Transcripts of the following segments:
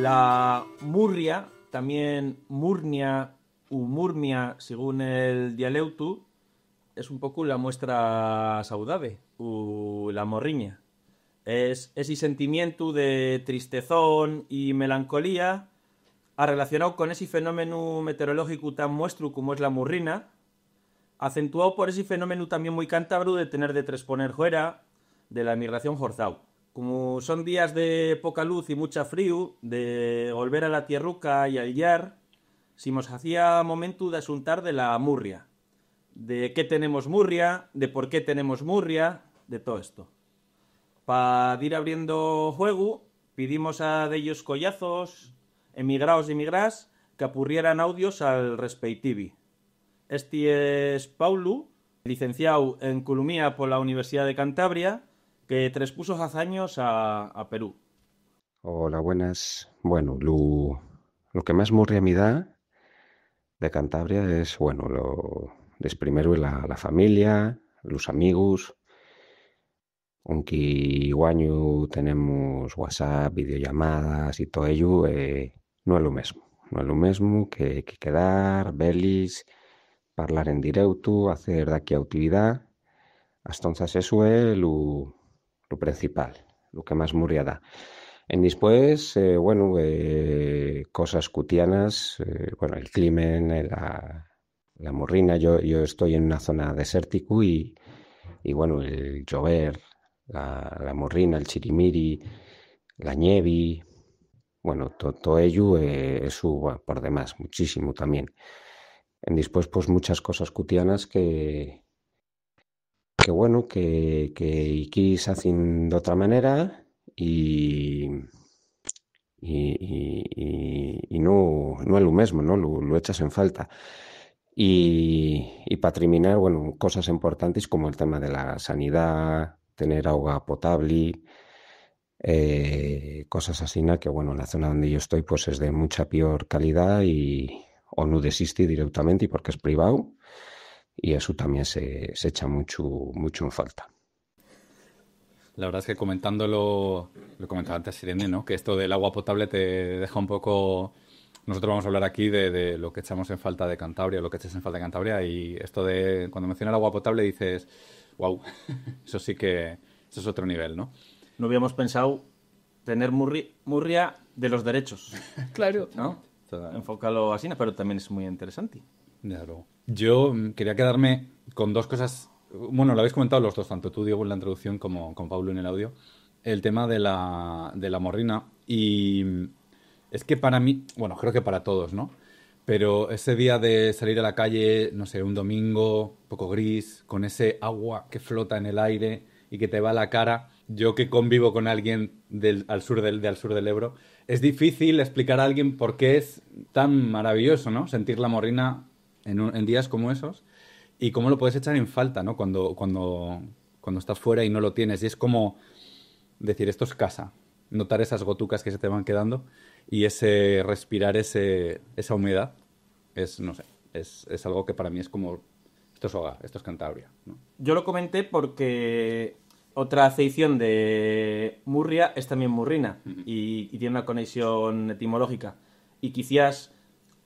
La Murria, también Murnia u Murmia, según el dialecto, es un poco la muestra saudade, u la morriña. Es ese sentimiento de tristezón y melancolía relacionado con ese fenómeno meteorológico tan muestro como es la murrina, acentuado por ese fenómeno también muy cántabro de tener de transponer fuera de la emigración forzado. Como son días de poca luz y mucha frío, de volver a la tierruca y al llar, si nos hacía momento de asuntar de la murria, de qué tenemos murria, de por qué tenemos murria, de todo esto. Para ir abriendo juego, pedimos a de ellos collazos, emigraos y emigras, que apurrieran audios al respectivi. Este es Paulo, licenciado en Economía por la Universidad de Cantabria, que transpuso hace años a Perú. Hola, buenas. Bueno, lo que más murria me da de Cantabria es, bueno, es primero la familia, los amigos, aunque igual tenemos WhatsApp, videollamadas y todo ello, no es lo mismo. No es lo mismo que quedar, velis, hablar en directo, hacer de aquí actividad. Entonces eso es lo principal, lo que más murria da. En después, cosas cutianas, bueno, el crimen, la morrina. Yo estoy en una zona desértico y bueno, el llover, la morrina, el chirimiri, la nieve, bueno, todo ello es bueno, por demás, muchísimo también. En después, pues muchas cosas cutianas que bueno, que aquí se hacen de otra manera y no es lo mismo, ¿no? Lo echas en falta. Y para terminar, bueno, cosas importantes como el tema de la sanidad, tener agua potable, cosas así, ¿no? Que bueno, en la zona donde yo estoy pues es de mucha peor calidad o no existe directamente y porque es privado y eso también se echa mucho en falta. La verdad es que comentándolo, lo comentaba antes Irene, ¿no? Que esto del agua potable te deja un poco... Nosotros vamos a hablar aquí de lo que echamos en falta de Cantabria, lo que echas en falta de Cantabria, y esto de cuando menciona el agua potable dices, wow, eso sí que, eso es otro nivel, ¿no? No habíamos pensado tener murria de los derechos, Claro. ¿no? Enfócalo así, pero también es muy interesante. Desde luego. Yo quería quedarme con dos cosas. Bueno, lo habéis comentado los dos, tanto tú, Diego, en la introducción como con Pablo en el audio. El tema de la morrina. Y es que para mí, bueno, creo que para todos, ¿no? Pero ese día de salir a la calle, no sé, un domingo, un poco gris, con ese agua que flota en el aire y que te va a la cara, yo que convivo con alguien al sur al sur del Ebro, es difícil explicar a alguien por qué es tan maravilloso, ¿no? Sentir la morrina en días como esos y cómo lo puedes echar en falta, ¿no? Cuando estás fuera y no lo tienes. Y es como decir, esto es casa. Notar esas gotucas que se te van quedando y ese respirar esa humedad es, no sé, es algo que para mí es como, esto es hogar, esto es Cantabria, ¿no? Yo lo comenté porque otra acepción de Murria es también murrina y tiene una conexión etimológica. Y quizás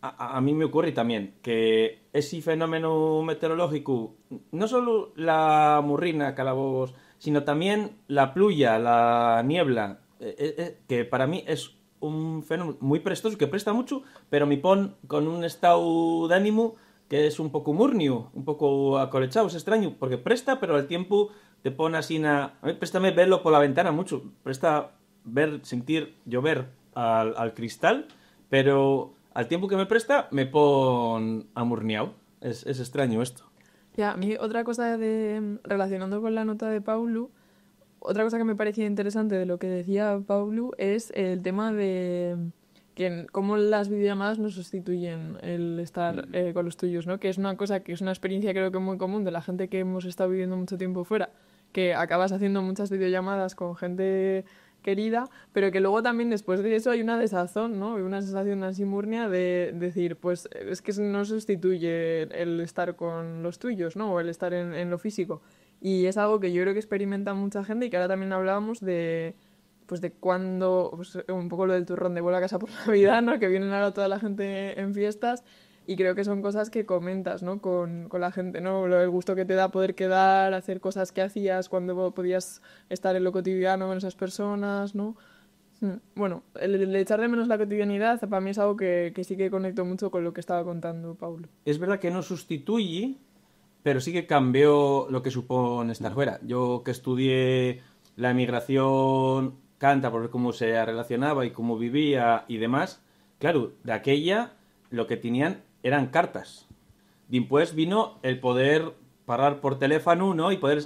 a mí me ocurre también que ese fenómeno meteorológico, no solo la murrina, calabobos, sino también la pluya, la niebla, que para mí es un fenómeno muy prestoso, que presta mucho, pero me pone con un estado de ánimo que es un poco murnio, un poco acolechado, es extraño, porque presta, pero al tiempo te pone así a mí préstame verlo por la ventana mucho, presta ver, sentir llover al cristal, pero al tiempo que me presta me pone amurniado. Es extraño esto. Ya, a mí otra cosa relacionando con la nota de Paulo, otra cosa que me parecía interesante de lo que decía Paulo es el tema de que cómo las videollamadas nos sustituyen el estar con los tuyos, ¿no? Que es una cosa que es una experiencia creo que muy común de la gente que hemos estado viviendo mucho tiempo fuera, que acabas haciendo muchas videollamadas con gente querida, pero que luego también después de eso hay una desazón, ¿no? Y una sensación así murnia de decir, pues es que no sustituye el estar con los tuyos, ¿no? O el estar en lo físico. Y es algo que yo creo que experimenta mucha gente y que ahora también hablábamos pues de cuando, pues un poco lo del turrón de vuelta a casa por Navidad, ¿no? Que vienen ahora toda la gente en fiestas y creo que son cosas que comentas, ¿no? Con la gente, ¿no? El gusto que te da poder quedar, hacer cosas que hacías cuando podías estar en lo cotidiano con esas personas, ¿no? Bueno, el echar de menos la cotidianidad para mí es algo que sí que conecto mucho con lo que estaba contando Paulo. Es verdad que no sustituye, pero sí que cambió lo que supone estar fuera. Yo que estudié la emigración cántabra, cómo se relacionaba y cómo vivía y demás, claro, de aquella lo que tenían eran cartas. Después vino el poder parar por teléfono, ¿no? Y poder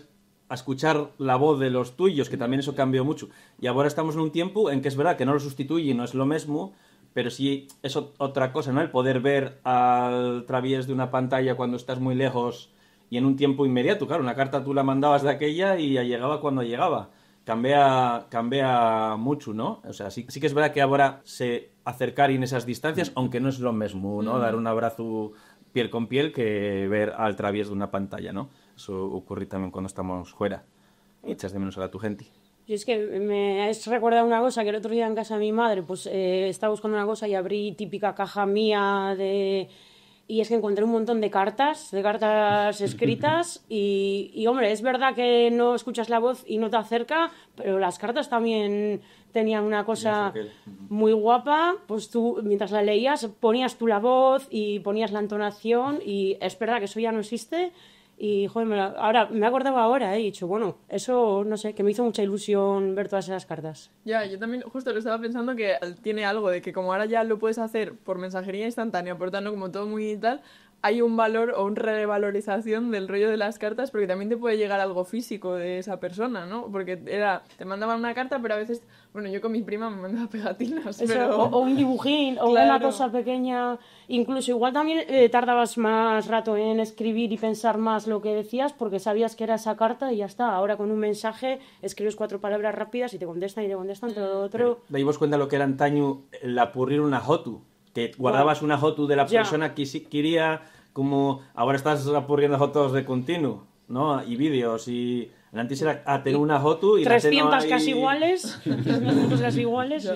escuchar la voz de los tuyos, que también eso cambió mucho. Y ahora estamos en un tiempo en que es verdad que no lo sustituye, no es lo mismo, pero sí es otra cosa, ¿no? El poder ver a través de una pantalla cuando estás muy lejos y en un tiempo inmediato. Claro, una carta tú la mandabas de aquella y ya llegaba cuando llegaba. Cambia mucho, ¿no? O sea, sí que es verdad que ahora se acercar en esas distancias, aunque no es lo mismo, ¿no? Dar un abrazo piel con piel que ver al través de una pantalla, ¿no? Eso ocurre también cuando estamos fuera y echas de menos a tu gente. Yo es que me has recordado una cosa, que el otro día en casa de mi madre, pues estaba buscando una cosa y abrí típica caja mía de... Y es que encontré un montón de cartas escritas y hombre, es verdad que no escuchas la voz y no te acerca, pero las cartas también tenían una cosa muy guapa, pues tú mientras la leías ponías tú la voz y ponías la entonación y es verdad que eso ya no existe. Y, joder, ahora me he acordado ahora, he dicho, bueno, eso, no sé, que me hizo mucha ilusión ver todas esas cartas. Ya, yo también justo lo estaba pensando que tiene algo de que como ahora ya lo puedes hacer por mensajería instantánea, por tanto, como todo muy tal, hay un valor o una revalorización del rollo de las cartas porque también te puede llegar algo físico de esa persona, ¿no? Porque te mandaban una carta, pero a veces, bueno, yo con mi prima me mandaba pegatinas, eso, pero... o un dibujín, o claro. una cosa pequeña. Incluso igual también tardabas más rato en escribir y pensar más lo que decías porque sabías que era esa carta y ya está. Ahora con un mensaje escribes 4 palabras rápidas y te contestan todo otro. De ahí vos cuenta lo que era antaño el apurrir una jotu, que guardabas una jotu de la persona que quería, como ahora estás apurriendo fotos de continuo, ¿no? Y vídeos y... Antes era a tener una jotu y 300 casi iguales. 300 casi iguales.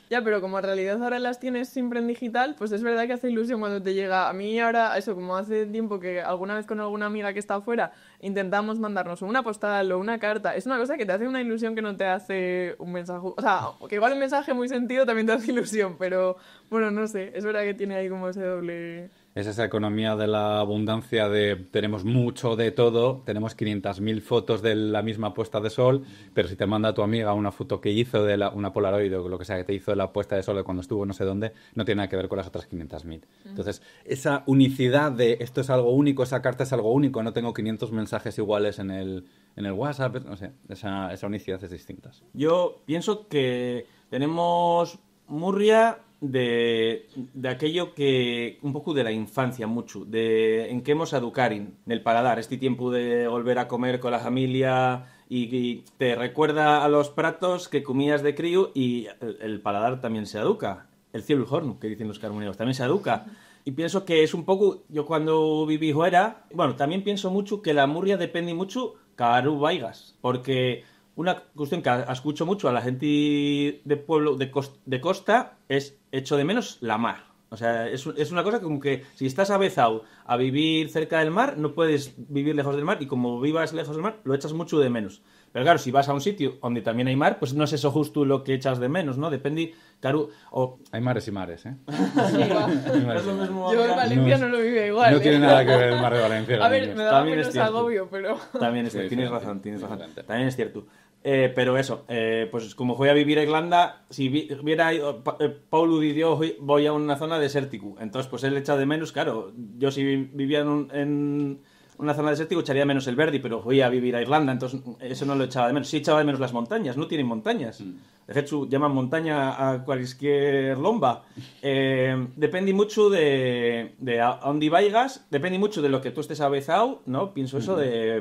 Ya, pero como en realidad ahora las tienes siempre en digital, pues es verdad que hace ilusión cuando te llega. A mí ahora, eso, como hace tiempo que alguna vez con alguna amiga que está afuera intentamos mandarnos una postal o una carta, es una cosa que te hace una ilusión que no te hace un mensaje. O sea, que igual un mensaje muy sentido también te hace ilusión, pero bueno, no sé, es verdad que tiene ahí como ese doble... Es esa economía de la abundancia de tenemos mucho de todo, tenemos 500.000 fotos de la misma puesta de sol, pero si te manda tu amiga una foto que hizo de una Polaroid o lo que sea que te hizo de la puesta de sol de cuando estuvo no sé dónde, no tiene nada que ver con las otras 500.000. Entonces, esa unicidad de esto es algo único, esa carta es algo único, no tengo 500 mensajes iguales en el WhatsApp, no sé, esa unicidad es distinta. Yo pienso que tenemos Murria de aquello que un poco de la infancia mucho, de en qué hemos educar en el paladar, este tiempo de volver a comer con la familia y te recuerda a los pratos que comías de crío y el paladar también se educa, el cielo y el horno, que dicen los carboneros, también se educa. Y pienso que es un poco, yo cuando viví fuera, bueno, también pienso mucho que la Murria depende mucho caru vaigas, porque una cuestión que escucho mucho a la gente de pueblo, de costa, es echo de menos la mar. O sea, es una cosa como que si estás avezado a vivir cerca del mar, no puedes vivir lejos del mar y como vivas lejos del mar, lo echas mucho de menos. Pero claro, si vas a un sitio donde también hay mar, pues no es eso justo lo que echas de menos, ¿no? Depende, claro... Hay mares y mares, ¿eh? Sí, no es lo mismo. Yo en Valencia no lo vive igual. No tiene nada que ver el mar de Valencia. A ver, me da menos agobio, pero... También es cierto, tienes razón. También es cierto. Pero eso, pues como fui a vivir a Irlanda, si viera Paulo dijo voy a una zona desértica, entonces pues él echa de menos, claro, yo si vivía en una zona desértica echaría menos el verde, pero fui a vivir a Irlanda, entonces eso no lo echaba de menos. Sí echaba de menos las montañas, no tienen montañas. De hecho, llaman montaña a cualquier lomba. Depende mucho de a dónde vayas, depende mucho de lo que tú estés avezado, ¿no? Pienso eso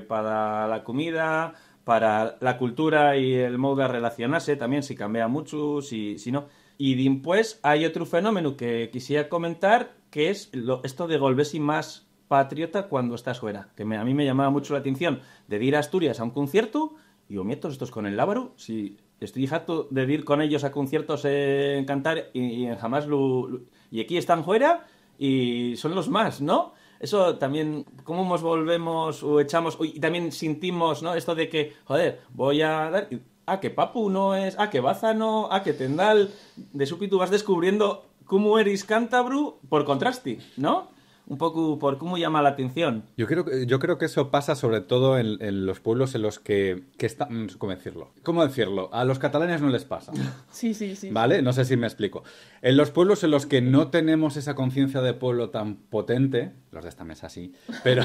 para la comida, para la cultura y el modo de relacionarse también, si cambia mucho, si no. Y después hay otro fenómeno que quisiera comentar, que es esto de volverse más patriota cuando estás fuera, que a mí me llamaba mucho la atención de ir a Asturias a un concierto y mientras estos con el lábaro, si estoy harto de ir con ellos a conciertos en Cantabria y jamás y aquí están fuera y son los más, ¿no? Eso también, ¿cómo nos volvemos o echamos? Y también sentimos, ¿no? Esto de que, joder, voy a dar... que Papu no es... que Baza no... que Tendal... De súbito vas descubriendo cómo eres cántabro por contraste, ¿no? Un poco por cómo llama la atención. Yo creo que eso pasa sobre todo en los pueblos en los que están... ¿Cómo decirlo? ¿Cómo decirlo? A los catalanes no les pasa. Sí. ¿Vale? No sé si me explico. En los pueblos en los que no tenemos esa conciencia de pueblo tan potente, los de esta mesa sí, pero...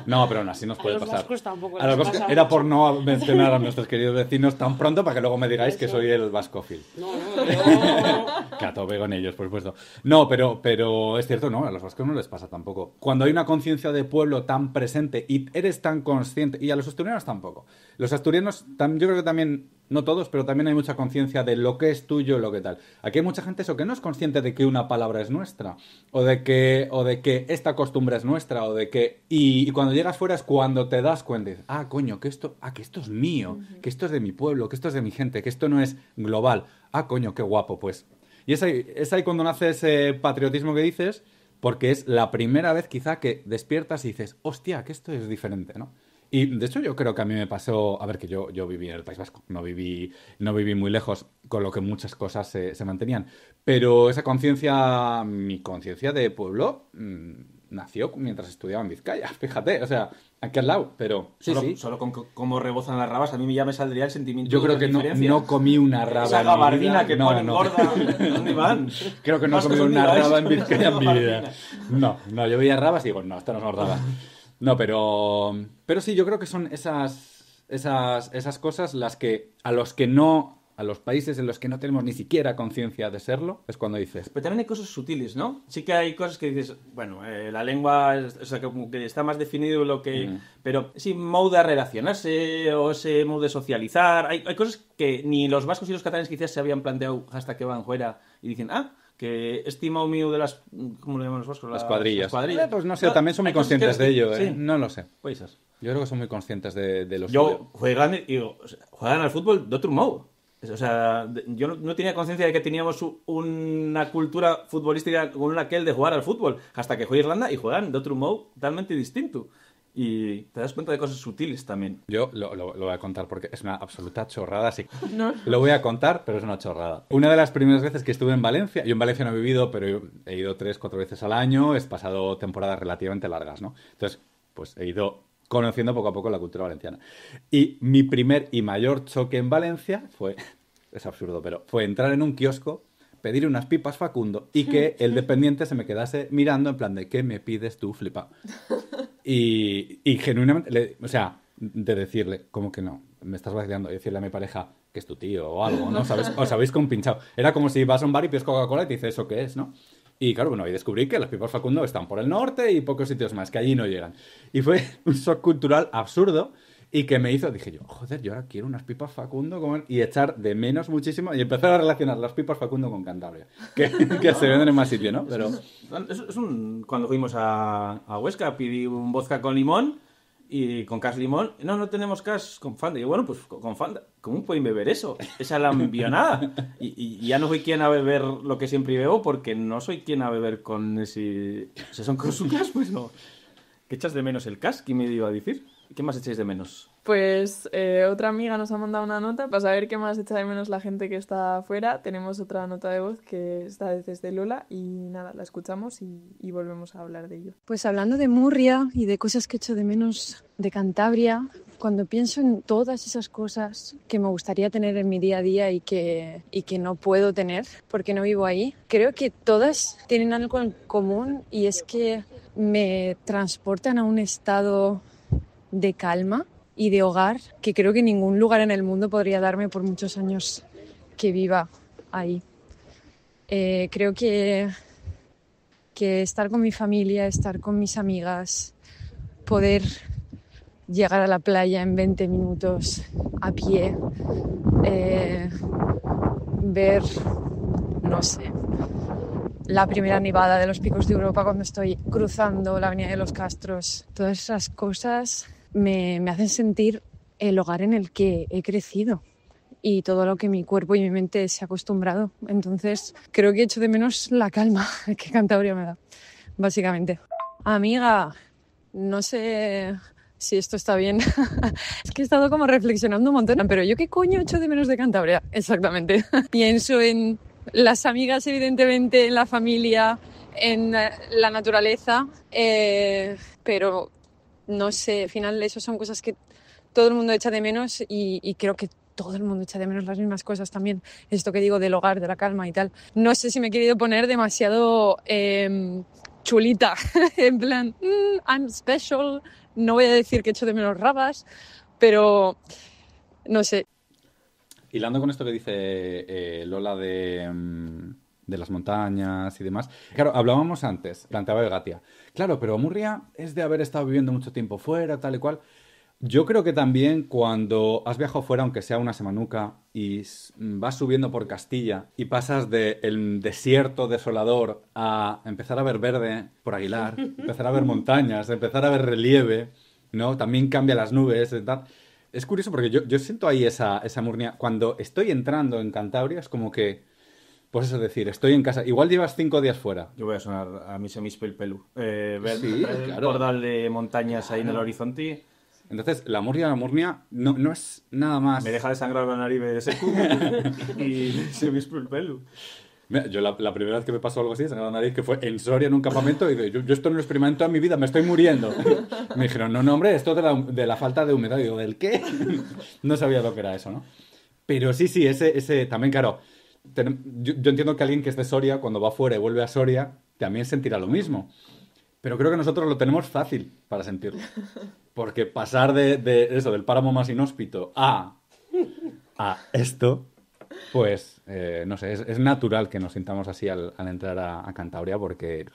No, pero aún así nos puede pasar. A los vascos tampoco A los les vascos, pasa era mucho. por no mencionar a nuestros queridos vecinos tan pronto para que luego me digáis que soy el vascófil. No, Que a tope con ellos, por supuesto. No, pero es cierto, no, a los vascos no les pasa tampoco. Cuando hay una conciencia de pueblo tan presente y eres tan consciente, y a los asturianos tampoco. Los asturianos, yo creo que también, no todos, pero también hay mucha conciencia de lo que es tuyo, lo que tal. Aquí hay mucha gente eso que no es consciente de que una palabra es nuestra, o de que esta costumbre es nuestra, o de que... Y cuando llegas fuera es cuando te das cuenta y dices, coño, que esto es mío, que esto es de mi pueblo, que esto es de mi gente, que esto no es global. Coño, qué guapo, pues. Y es ahí cuando nace ese patriotismo que dices, porque es la primera vez quizá que despiertas y dices, hostia, que esto es diferente, ¿no? Y de hecho yo creo que a mí me pasó, a ver, que yo viví en el País Vasco, no viví muy lejos, con lo que muchas cosas se mantenían, pero esa conciencia, mi conciencia de pueblo, nació mientras estudiaba en Vizcaya, fíjate, o sea, aquí al lado, pero sí. Solo con cómo rebozan las rabas, a mí ya me saldría el sentimiento. Yo creo de que diferencia. no comí una raba. Esa en mi gabardina vida. que ponen gorda, ¿dónde van? Creo que no Más comí que una son raba en iguales. Vizcaya en mi vida. No, yo veía rabas y digo, no, esto no son rabas. No, pero sí, yo creo que son esas cosas las que a los países en los que no tenemos ni siquiera conciencia de serlo, es cuando dices... Pero también hay cosas sutiles, ¿no? Sí que hay cosas que dices, bueno, la lengua, o sea, como que está más definido lo que... Pero ese modo de relacionarse o ese modo de socializar, hay cosas que ni los vascos y los catalanes quizás se habían planteado hasta que van fuera y dicen, que estimado mío de las... ¿Cómo lo llaman los vascos? Las cuadrillas. Las Pues no sé, también son muy conscientes de ello, ¿eh? Sí. No lo sé. Puede ser. Yo creo que son muy conscientes de los... Yo juegan al fútbol de otro modo. O sea, yo no tenía conciencia de que teníamos una cultura futbolística con aquel de jugar al fútbol, hasta que fui a Irlanda y juegan de otro modo totalmente distinto. Y te das cuenta de cosas sutiles también. Yo lo voy a contar porque es una absoluta chorrada, sí. No. Lo voy a contar, pero es una chorrada. Una de las primeras veces que estuve en Valencia, yo en Valencia no he vivido, pero he ido 3-4 veces al año, he pasado temporadas relativamente largas, ¿no? Entonces, pues he ido conociendo poco a poco la cultura valenciana. Y mi primer y mayor choque en Valencia fue, es absurdo, pero fue entrar en un kiosco, pedir unas pipas Facundo y que el dependiente se me quedase mirando en plan de ¿qué me pides tú, flipa? Y genuinamente, o sea, de decirle, ¿cómo que no? Me estás vacilando. Y decirle a mi pareja que es tu tío o algo, ¿no? ¿Sabes? Os habéis compinchado. Era como si vas a un bar y pides Coca-Cola y te dices, ¿eso qué es, no? Y claro, bueno, y descubrí que las pipas Facundo están por el norte y pocos sitios más, que allí no llegan. Y fue un shock cultural absurdo y que me hizo, dije yo, joder, yo ahora quiero unas pipas Facundo y echar de menos muchísimo y empezar a relacionar las pipas Facundo con Cantabria, que se venden en más sitio, ¿no? Pero... Cuando fuimos a Huesca pedí un vodka con limón y con cas limón. No tenemos cas con Fanta. Y yo, bueno, pues con Fanta. ¿Cómo pueden beber eso? Esa lambionada. Y ya no soy quien a beber lo que siempre bebo porque no soy quien a beber con ese... Si son con su cas, pues no. ¿Qué echas de menos el cas? ¿Qué me iba a decir? ¿Qué más echáis de menos? Pues otra amiga nos ha mandado una nota para saber qué más echa de menos la gente que está afuera. Tenemos otra nota de voz que esta vez es de Lola y nada, la escuchamos y volvemos a hablar de ello. Pues hablando de Murria y de cosas que echo de menos de Cantabria, cuando pienso en todas esas cosas que me gustaría tener en mi día a día y que no puedo tener porque no vivo ahí, creo que todas tienen algo en común y es que me transportan a un estado de calma y de hogar que creo que ningún lugar en el mundo podría darme por muchos años que viva ahí. Creo que estar con mi familia, estar con mis amigas, poder llegar a la playa en 20 minutos a pie, ver, no sé, la primera nevada de los Picos de Europa cuando estoy cruzando la Avenida de los Castros, todas esas cosas me hacen sentir el hogar en el que he crecido y todo lo que mi cuerpo y mi mente se ha acostumbrado. Entonces creo que echo de menos la calma que Cantabria me da, básicamente. Amiga, no sé si esto está bien. Es que he estado como reflexionando un montón, pero ¿yo qué coño echo de menos de Cantabria? Exactamente. Pienso en las amigas, evidentemente, en la familia, en la naturaleza, pero no sé, al final eso son cosas que todo el mundo echa de menos y creo que todo el mundo echa de menos las mismas cosas también. Esto que digo del hogar, de la calma y tal. No sé si me he querido poner demasiado chulita, en plan, I'm special. No voy a decir que echo de menos rabas, pero no sé. Hilando con esto que dice Lola de las montañas y demás. Claro, hablábamos antes, planteaba Gatia. Claro, pero Murria es de haber estado viviendo mucho tiempo fuera, tal y cual. Yo creo que también cuando has viajado fuera, aunque sea una semanuca, y vas subiendo por Castilla y pasas del desierto desolador a empezar a ver verde por Aguilar, empezar a ver montañas, empezar a ver relieve, ¿no? También cambia las nubes y tal. Es curioso porque yo siento ahí esa Murria. Cuando estoy entrando en Cantabria es como que, pues eso, decir, estoy en casa. Igual llevas 5 días fuera. Yo voy a sonar a mí se me hizo el pelo. Ver Sí, el claro. cordal de montañas ahí en el horizonte Entonces, la Murria no es nada más... me deja de sangrar la nariz de seco y se me hizo el pelo. Mira, yo la primera vez que me pasó algo así, sangrado la nariz, que fue en Soria, en un campamento, y digo, yo esto no lo experimento en mi vida, me estoy muriendo. Me dijeron, no, hombre, esto de la falta de humedad. Y digo, ¿del qué? No sabía lo que era eso, ¿no? Pero sí, ese también, claro, yo entiendo que alguien que es de Soria, cuando va fuera y vuelve a Soria, también sentirá lo mismo. Pero creo que nosotros lo tenemos fácil para sentirlo. Porque pasar de eso, del páramo más inhóspito a esto, pues, no sé, es natural que nos sintamos así al entrar a Cantabria porque,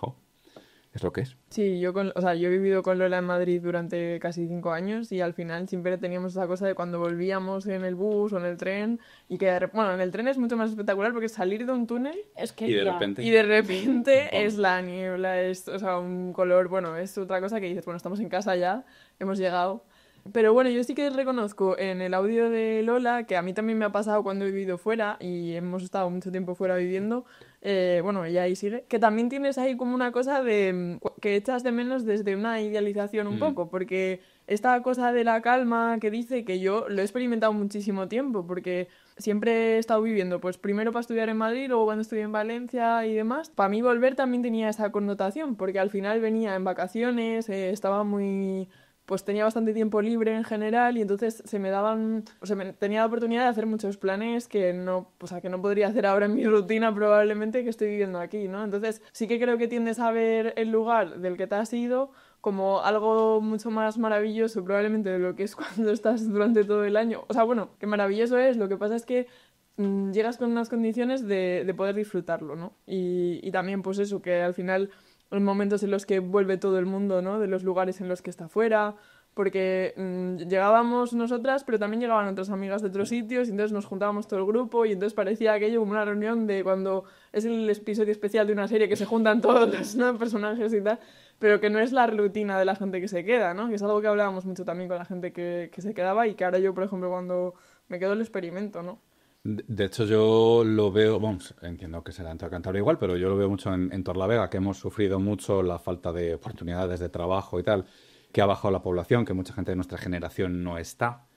es lo que es. Sí, yo he vivido con Lola en Madrid durante casi 5 años y al final siempre teníamos esa cosa de cuando volvíamos en el bus o en el tren y que, bueno, en el tren es mucho más espectacular porque salir de un túnel Es que Y de ya. repente... y de repente Bom. es la niebla, es, o sea, un color, bueno, es otra cosa que dices, bueno, estamos en casa ya, hemos llegado. Pero bueno, yo sí que reconozco en el audio de Lola, que a mí también me ha pasado cuando he vivido fuera y hemos estado mucho tiempo fuera viviendo, bueno, ella ahí sigue, que también tienes ahí como una cosa de que echas de menos desde una idealización un poco, porque esta cosa de la calma que dice que yo lo he experimentado muchísimo tiempo, porque siempre he estado viviendo, pues primero para estudiar en Madrid, luego cuando estudié en Valencia y demás. Para mí volver también tenía esa connotación, porque al final venía en vacaciones, estaba muy... pues tenía bastante tiempo libre en general y entonces se me daban, o sea, tenía la oportunidad de hacer muchos planes que no, o sea, que no podría hacer ahora en mi rutina probablemente que estoy viviendo aquí, ¿no? Entonces sí que creo que tiendes a ver el lugar del que te has ido como algo mucho más maravilloso probablemente de lo que es cuando estás durante todo el año. O sea, bueno, que maravilloso es, lo que pasa es que llegas con unas condiciones de poder disfrutarlo, ¿no? Y también pues eso, que al final... en momentos en los que vuelve todo el mundo, ¿no? De los lugares en los que está fuera, porque llegábamos nosotras, pero también llegaban otras amigas de otros sitios, y entonces nos juntábamos todo el grupo, y entonces parecía aquello como una reunión de cuando es el episodio especial de una serie que se juntan todos los, ¿no?, personajes y tal, pero que no es la rutina de la gente que se queda, ¿no? Que es algo que hablábamos mucho también con la gente que se quedaba, y que ahora yo, por ejemplo, cuando me quedo lo experimento, ¿no? De hecho, yo lo veo, vamos, entiendo que será en toda Cantabria igual, pero yo lo veo mucho en Torlavega, que hemos sufrido mucho la falta de oportunidades de trabajo y tal, que ha bajado la población, que mucha gente de nuestra generación no está.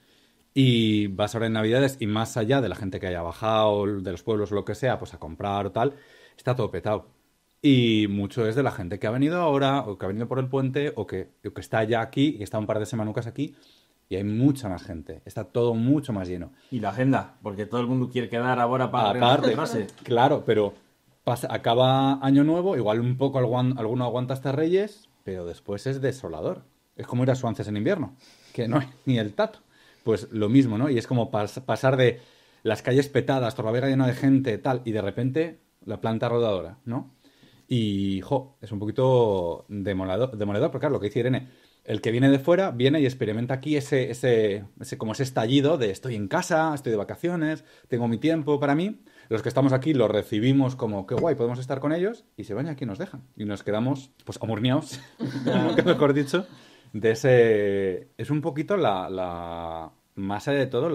Y vas ahora en Navidades y más allá de la gente que haya bajado, de los pueblos o lo que sea, pues a comprar o tal, está todo petado. Y mucho es de la gente que ha venido ahora, o que ha venido por el puente, o que está ya aquí y está un par de semanucas aquí. Y hay mucha más gente, está todo mucho más lleno. Y la agenda, porque todo el mundo quiere quedar ahora para Aparte, reencontrarse. claro, pero acaba Año Nuevo, igual un poco alguno aguanta hasta Reyes, pero después es desolador. Es como ir a Suances en invierno, que no hay ni el tato. Pues lo mismo, ¿no? Y es como pasar de las calles petadas, Torlavega llena de gente, tal, y de repente la planta rodadora, ¿no? Y, es un poquito demoledor, porque claro, lo que dice Irene, el que viene de fuera viene y experimenta aquí ese estallido de estoy en casa, estoy de vacaciones, tengo mi tiempo para mí. Los que estamos aquí lo recibimos como qué guay, podemos estar con ellos, y se van y aquí nos dejan. Y nos quedamos, pues, amurneados, nunca mejor dicho, de ese... Es un poquito más allá de todo,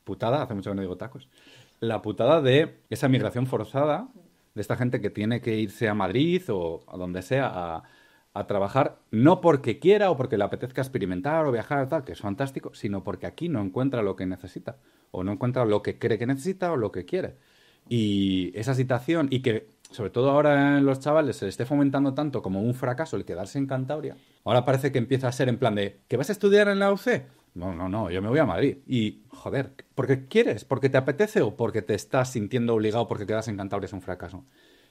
putada, hace mucho que no digo tacos, la putada de esa migración forzada de esta gente que tiene que irse a Madrid o a donde sea a trabajar, no porque quiera o porque le apetezca experimentar o viajar, tal, que es fantástico, sino porque aquí no encuentra lo que necesita, o no encuentra lo que cree que necesita o lo que quiere. Y esa situación, y que sobre todo ahora en los chavales se le esté fomentando tanto como un fracaso el quedarse en Cantabria, ahora parece que empieza a ser en plan de, ¿que vas a estudiar en la UC? No, yo me voy a Madrid. Y, joder, ¿porque quieres? ¿Porque te apetece o porque te estás sintiendo obligado porque quedarse en Cantabria es un fracaso?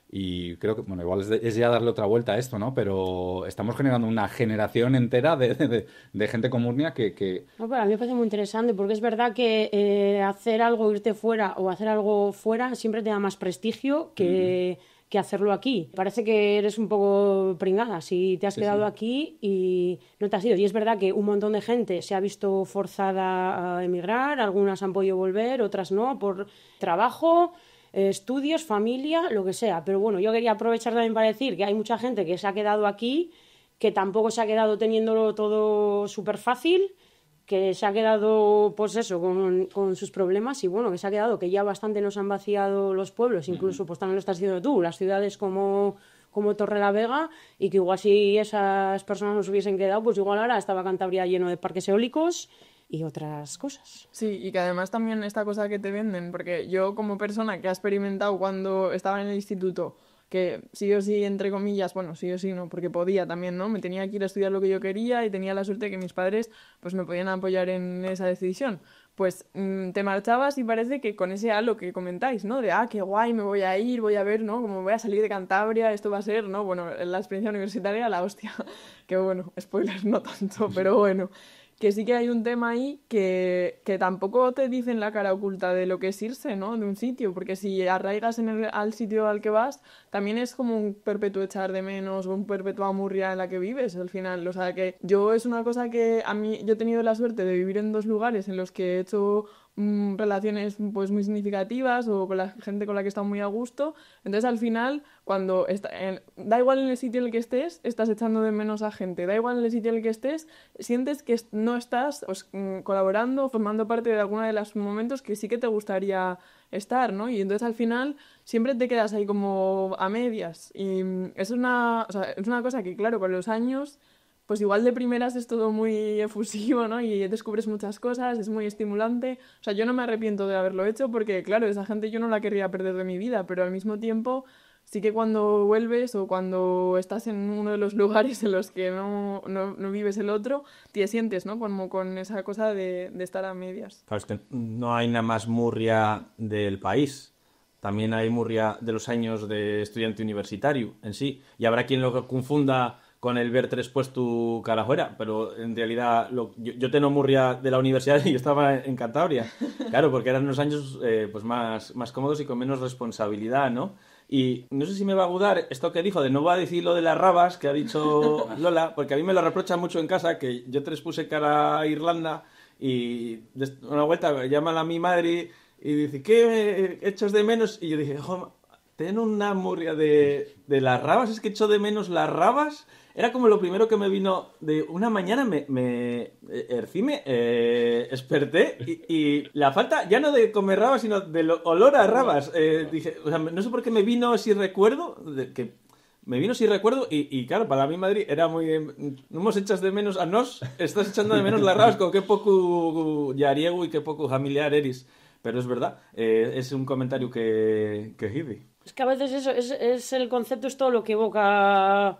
Y creo que, bueno, igual es ya darle otra vuelta a esto, ¿no? Pero estamos generando una generación entera de gente con Murnia que... No, pero a mí me parece muy interesante porque es verdad que hacer algo, irte fuera o hacer algo fuera siempre te da más prestigio que hacerlo aquí. Parece que eres un poco pringada si te has quedado aquí y no te has ido. Y es verdad que un montón de gente se ha visto forzada a emigrar, algunas han podido volver, otras no, por trabajo, estudios, familia, lo que sea. Pero bueno, yo quería aprovechar también para decir que hay mucha gente que se ha quedado aquí, que tampoco se ha quedado teniéndolo todo súper fácil, que se ha quedado, pues eso, con sus problemas y bueno, que se ha quedado, que ya bastante nos han vaciado los pueblos, incluso pues también lo estás diciendo tú, las ciudades como Torrelavega, y que igual si esas personas nos hubiesen quedado, pues igual ahora estaba Cantabria lleno de parques eólicos y otras cosas. Sí, y que además también esta cosa que te venden, porque yo como persona que ha experimentado cuando estaba en el instituto, que sí o sí, entre comillas, bueno, sí o sí no, porque podía también, ¿no? Me tenía que ir a estudiar lo que yo quería y tenía la suerte de que mis padres pues me podían apoyar en esa decisión. Pues te marchabas y parece que con ese halo que comentáis, ¿no? De, qué guay, me voy a ir, voy a ver, ¿no? Como voy a salir de Cantabria, esto va a ser, ¿no? Bueno, la experiencia universitaria, la hostia. Que bueno, spoilers no tanto, pero bueno. Que sí que hay un tema ahí que tampoco te dicen la cara oculta de lo que es irse, ¿no? De un sitio, porque si arraigas al sitio al que vas, también es como un perpetuo echar de menos o un perpetua murria en la que vives al final. O sea, que yo es una cosa que a mí, yo he tenido la suerte de vivir en 2 lugares en los que he hecho relaciones pues muy significativas o con la gente con la que he estado muy a gusto. Entonces al final cuando da igual en el sitio en el que estés, estás echando de menos a gente, da igual en el sitio en el que estés, sientes que no estás pues, colaborando, formando parte de alguno de los momentos que sí que te gustaría estar, ¿no? Y entonces al final siempre te quedas ahí como a medias y es una cosa que claro, con los años pues igual de primeras es todo muy efusivo, ¿no? Y descubres muchas cosas, es muy estimulante. O sea, yo no me arrepiento de haberlo hecho porque, claro, esa gente yo no la querría perder de mi vida, pero al mismo tiempo sí que cuando vuelves o cuando estás en uno de los lugares en los que no vives el otro, te sientes, ¿no? Como con esa cosa de estar a medias. Claro, es que no hay nada más Murria del país. También hay Murria de los años de estudiante universitario en sí. Y habrá quien lo confunda con el ver 3 puestos cara afuera, pero en realidad yo tengo Murria de la universidad y yo estaba en Cantabria. Claro, porque eran unos años pues más cómodos y con menos responsabilidad, ¿no? Y no sé si me va a gustar esto que dijo de no va a decir lo de las rabas que ha dicho Lola, porque a mí me lo reprocha mucho en casa, que yo 3 puse cara a Irlanda y una vuelta llaman a mi madre y dice, ¿qué echas de menos? Y yo dije, joder, tengo una Murria de las rabas, es que echo de menos las rabas. Era como lo primero que me vino de una mañana, me desperté y la falta ya no de comer rabas, sino del olor a rabas. Dije, o sea, no sé por qué me vino si recuerdo, y claro, para mí Madrid era muy... No hemos echas de menos a nos, estás echando de menos las rabas con qué poco llariego y qué poco familiar eres. Pero es verdad, es un comentario que hice. Es que a veces eso es el concepto, es todo lo que evoca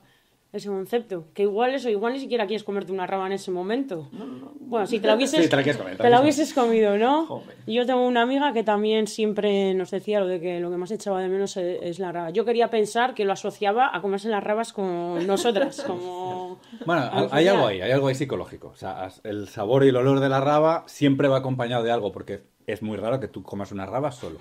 ese concepto. Que igual ni siquiera quieres comerte una raba en ese momento. No. Bueno, si te la hubieses, sí, te la hubieses comido, ¿no? Joder. Y yo tengo una amiga que también siempre nos decía lo de que lo que más echaba de menos es la raba. Yo quería pensar que lo asociaba a comerse las rabas con nosotras, como... Bueno, hay algo ahí psicológico. O sea, el sabor y el olor de la raba siempre va acompañado de algo, porque es muy raro que tú comas una raba solo.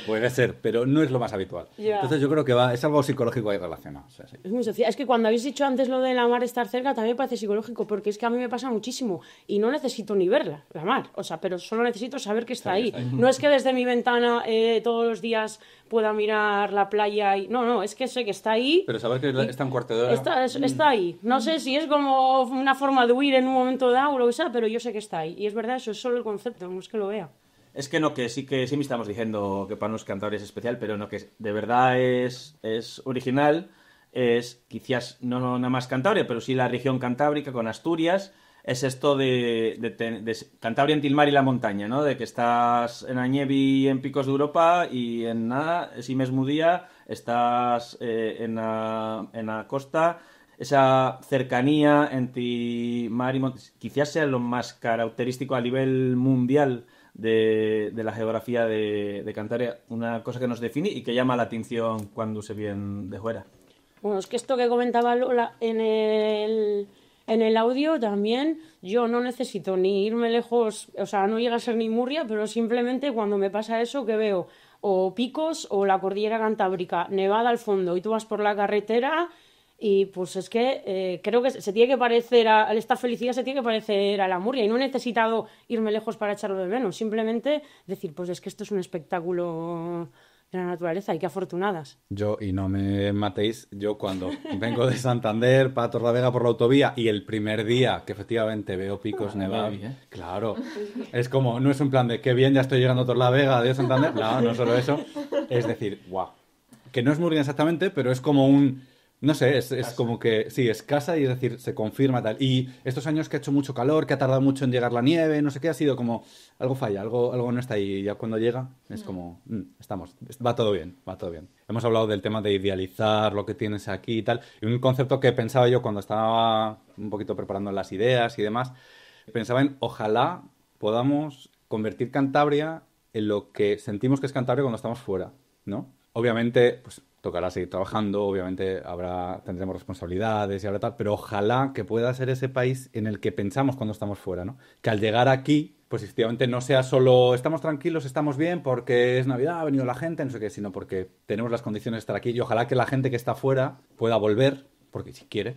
Puede ser, pero no es lo más habitual. Yeah. Entonces yo creo que es algo psicológico ahí relacionado. O sea, sí. Es muy social. Es que cuando habéis dicho antes lo de la mar estar cerca, también me parece psicológico, porque es que a mí me pasa muchísimo y no necesito ni verla, la mar. O sea, pero solo necesito saber que está ahí. No es que desde mi ventana todos los días pueda mirar la playa y... No, es que sé que está ahí. Pero saber que está un cuarto de hora. Está ahí. No sé si es como una forma de huir en un momento dado o lo que sea, pero yo sé que está ahí. Y es verdad, eso es solo el concepto, no es que lo vea. Es que no, que sí me estamos diciendo que para nos Cantabria es especial, pero no, que de verdad es original. Es quizás no nada más Cantabria, pero sí la región cantábrica con Asturias. Es esto de Cantabria entre el mar y la montaña, ¿no? De que estás en la nieve y en picos de Europa y en nada, ese mismo día estás en la costa. Esa cercanía entre mar y montaña quizás sea lo más característico a nivel mundial de la geografía de Cantabria, una cosa que nos define y que llama la atención cuando se viene de fuera. Bueno, es que esto que comentaba Lola en el audio también, yo no necesito ni irme lejos, o sea, no llega a ser ni Murria, pero simplemente cuando me pasa eso que veo o picos o la cordillera cantábrica, nevada al fondo y tú vas por la carretera y pues es que creo que se tiene que parecer esta felicidad se tiene que parecer a la Murria y no he necesitado irme lejos para echarlo de menos, simplemente decir, pues es que esto es un espectáculo de la naturaleza y qué afortunadas. Yo, y no me matéis, yo cuando vengo de Santander para Torlavega por la autovía y el primer día que efectivamente veo picos nevados, claro, es como, no es un plan de qué bien, ya estoy llegando a Torlavega, adiós Santander, no solo eso, es decir, guau, que no es Murcia exactamente, pero es como no sé, es como que, sí, es casa y es decir, se confirma tal. Y estos años que ha hecho mucho calor, que ha tardado mucho en llegar la nieve, no sé qué, ha sido como, algo falla, algo no está ahí. Y ya cuando llega, es como, va todo bien, va todo bien. Hemos hablado del tema de idealizar lo que tienes aquí y tal. Y un concepto que pensaba yo cuando estaba un poquito preparando las ideas y demás, pensaba en, ojalá podamos convertir Cantabria en lo que sentimos que es Cantabria cuando estamos fuera, ¿no? Obviamente, pues tocará seguir trabajando, obviamente tendremos responsabilidades y habrá tal, pero ojalá que pueda ser ese país en el que pensamos cuando estamos fuera, ¿no? Que al llegar aquí, pues efectivamente no sea solo estamos tranquilos, estamos bien porque es Navidad, ha venido la gente, no sé qué, sino porque tenemos las condiciones de estar aquí y ojalá que la gente que está fuera pueda volver, porque si quiere,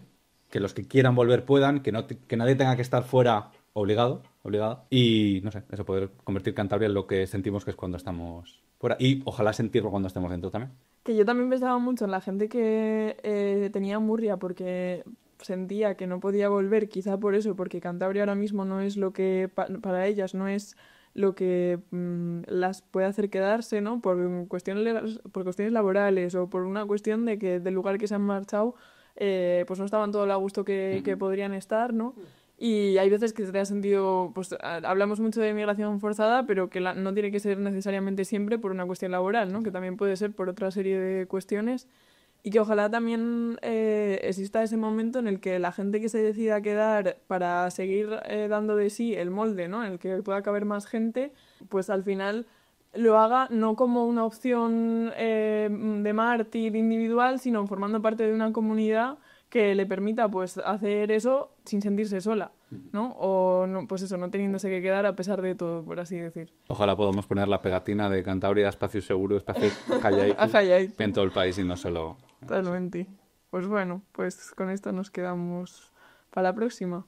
que los que quieran volver puedan, que nadie tenga que estar fuera obligada, y no sé, eso, poder convertir Cantabria en lo que sentimos que es cuando estamos fuera y ojalá sentirlo cuando estemos dentro también. Que yo también pensaba mucho en la gente que tenía Murria porque sentía que no podía volver, quizá por eso, porque Cantabria ahora mismo no es lo que para ellas no es lo que las puede hacer quedarse, ¿no? Por cuestiones laborales o por una cuestión de que del lugar que se han marchado pues no estaban todo a gusto que podrían estar, ¿no? Y hay veces que se te ha sentido, pues hablamos mucho de migración forzada, pero que no tiene que ser necesariamente siempre por una cuestión laboral, ¿no? Que también puede ser por otra serie de cuestiones y que ojalá también exista ese momento en el que la gente que se decida quedar para seguir dando de sí el molde, ¿no? En el que pueda caber más gente, pues al final lo haga no como una opción de mártir individual, sino formando parte de una comunidad que le permita pues hacer eso sin sentirse sola, ¿no? O no, pues eso, no teniéndose que quedar a pesar de todo, por así decir. Ojalá podamos poner la pegatina de Cantabria, espacio seguro, espacio Jayaitu en todo el país y no solo... Totalmente. Pues bueno, pues con esto nos quedamos para la próxima.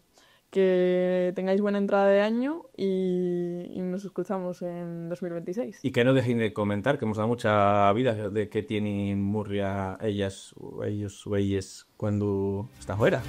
Que tengáis buena entrada de año y nos escuchamos en 2026. Y que no dejen de comentar, que hemos dado mucha vida de que tienen Murria ellas o ellos o ellas cuando están fuera.